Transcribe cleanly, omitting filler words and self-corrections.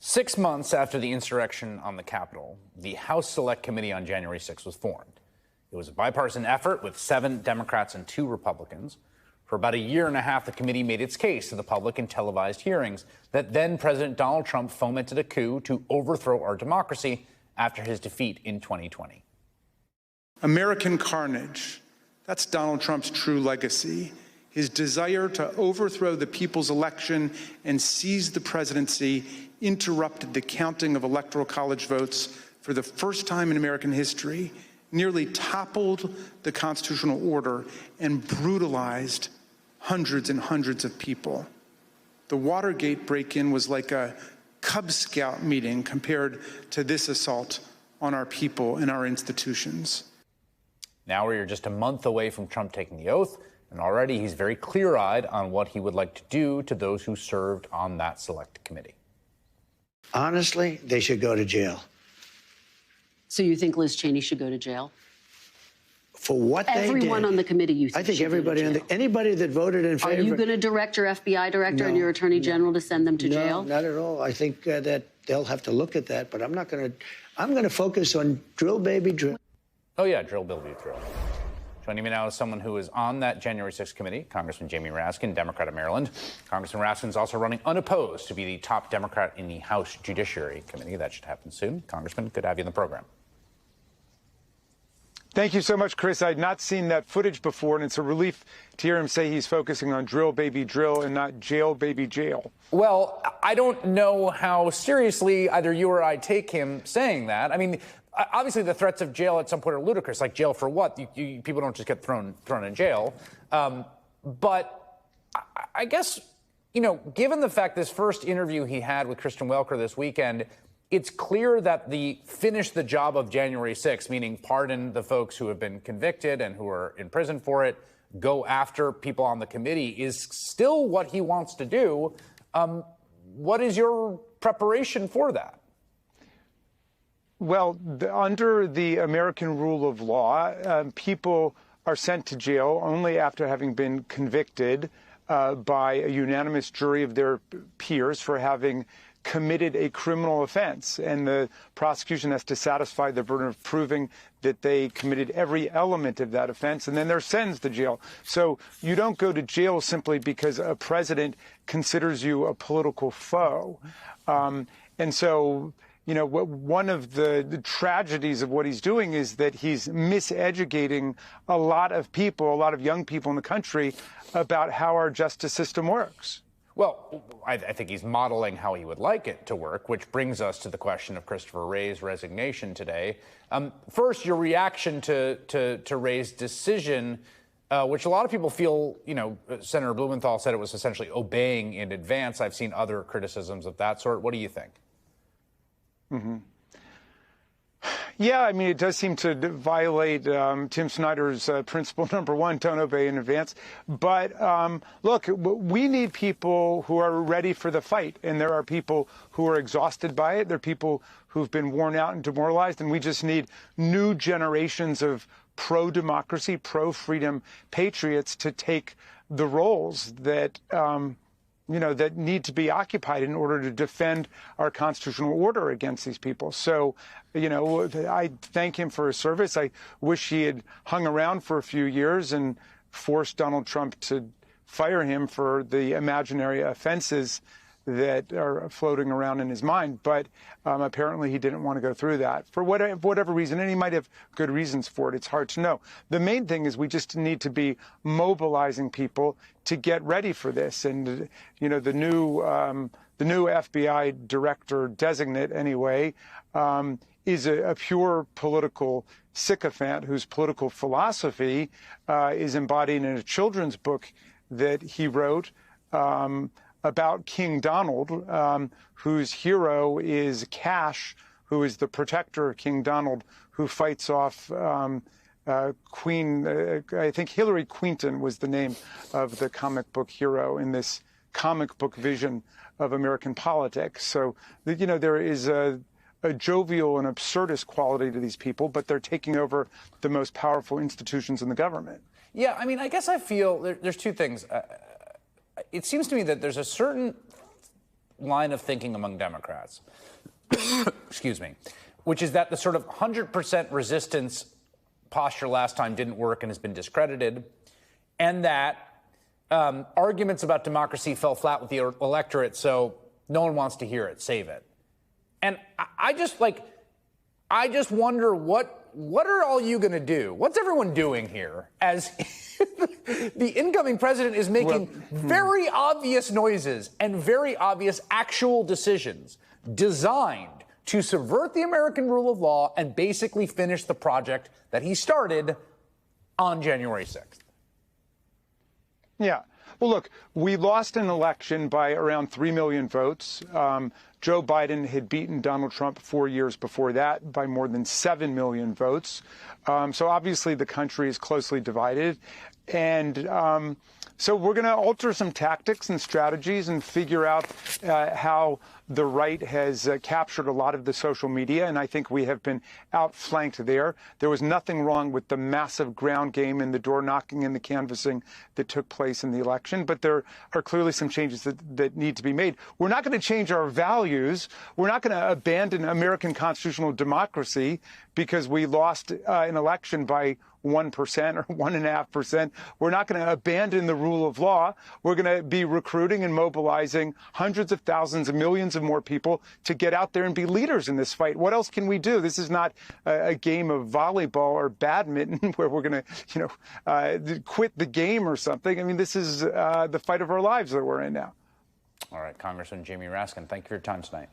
6 months after the insurrection on the Capitol, the House Select Committee on January 6 was formed. It was a bipartisan effort with 7 Democrats and 2 Republicans. For about a year and a half, the committee made its case to the public in televised hearings that then President Donald Trump fomented a coup to overthrow our democracy after his defeat in 2020. American carnage. That's Donald Trump's true legacy. His desire to overthrow the people's election and seize the presidency interrupted the counting of electoral college votes for the first time in American history, nearly toppled the constitutional order, and brutalized hundreds and hundreds of people. The Watergate break-in was like a Cub Scout meeting compared to this assault on our people and our institutions. Now we're just a month away from Trump taking the oath, and already he's very clear-eyed on what he would like to do to those who served on that select committee. Honestly, they should go to jail. So you think Liz Cheney should go to jail? For what they did. Everyone on the committee, you think? I think everybody anybody that voted in favor. Are you going to direct your FBI director and your attorney general to send them to jail? No, not at all. I think that they'll have to look at that, but I'm not going to. I'm going to focus on drill, baby, drill. Oh, yeah, drill, baby, drill. Joining me now is someone who is on that January 6th committee, Congressman Jamie Raskin, Democrat of Maryland. Congressman Raskin is also running unopposed to be the top Democrat in the House Judiciary Committee. That should happen soon. Congressman, good to have you in the program. Thank you so much, Chris. I had not seen that footage before, and it's a relief to hear him say he's focusing on drill, baby, drill, and not jail, baby, jail. Well, I don't know how seriously either you or I take him saying that. I mean, obviously the threats of jail at some point are ludicrous. Like, jail for what? People don't just get thrown in jail. But I guess, you know, given the fact this first interview he had with Kristen Welker this weekend, it's clear that the finish the job of January 6th, meaning pardon the folks who have been convicted and who are in prison for it, go after people on the committee, is still what he wants to do. What is your preparation for that? Well, under the American rule of law, people are sent to jail only after having been convicted by a unanimous jury of their peers for having committed a criminal offense, and the prosecution has to satisfy the burden of proving that they committed every element of that offense, and then they're sentenced to jail. So you don't go to jail simply because a president considers you a political foe. And so, you know, one of the tragedies of what he's doing is that he's miseducating a lot of people, a lot of young people in the country about how our justice system works. Well, I think he's modeling how he would like it to work, which brings us to the question of Christopher Wray's resignation today. First, your reaction to Wray's decision, which a lot of people feel, you know, Senator Blumenthal said it was essentially obeying in advance. I've seen other criticisms of that sort. What do you think? Mm-hmm. Yeah, I mean, it does seem to violate Tim Snyder's principle number 1, don't obey in advance. But look, we need people who are ready for the fight. And there are people who are exhausted by it. There are people who've been worn out and demoralized. And we just need new generations of pro-democracy, pro-freedom patriots to take the roles that you know, that need to be occupied in order to defend our constitutional order against these people. So, you know, I thank him for his service. I wish he had hung around for a few years and forced Donald Trump to fire him for the imaginary offenses that are floating around in his mind. But apparently he didn't want to go through that for whatever reason, and he might have good reasons for it. It's hard to know. The main thing is we just need to be mobilizing people to get ready for this. And, you know, the new FBI director designate, anyway, is a pure political sycophant whose political philosophy is embodied in a children's book that he wrote about King Donald, whose hero is Cash, who is the protector of King Donald, who fights off Queen, I think Hillary Quinton was the name of the comic book hero in this comic book vision of American politics. So, you know, there is a jovial and absurdist quality to these people, but they're taking over the most powerful institutions in the government. Yeah, I mean, I guess I feel there's two things. It seems to me that there's a certain line of thinking among Democrats, excuse me, which is that the sort of 100% resistance posture last time didn't work and has been discredited, and that arguments about democracy fell flat with the electorate, so no one wants to hear it, save it. And I just wonder what are all you going to do? What's everyone doing here as the incoming president is making very obvious noises and very obvious actual decisions designed to subvert the American rule of law and basically finish the project that he started on January 6th? Yeah. Well, look, we lost an election by around 3 million votes. Joe Biden had beaten Donald Trump 4 years before that by more than 7 million votes. So obviously the country is closely divided. And so we're going to alter some tactics and strategies and figure out how the right has captured a lot of the social media, and I think we have been outflanked there. There was nothing wrong with the massive ground game and the door knocking and the canvassing that took place in the election, but there are clearly some changes that need to be made. We're not going to change our values. We're not going to abandon American constitutional democracy because we lost an election by 1% or 1.5%. We're not going to abandon the rule of law. We're going to be recruiting and mobilizing hundreds of thousands of millions of more people to get out there and be leaders in this fight. What else can we do? This is not a game of volleyball or badminton where we're going to, quit the game or something. I mean, this is the fight of our lives that we're in now. All right, Congressman Jamie Raskin, thank you for your time tonight.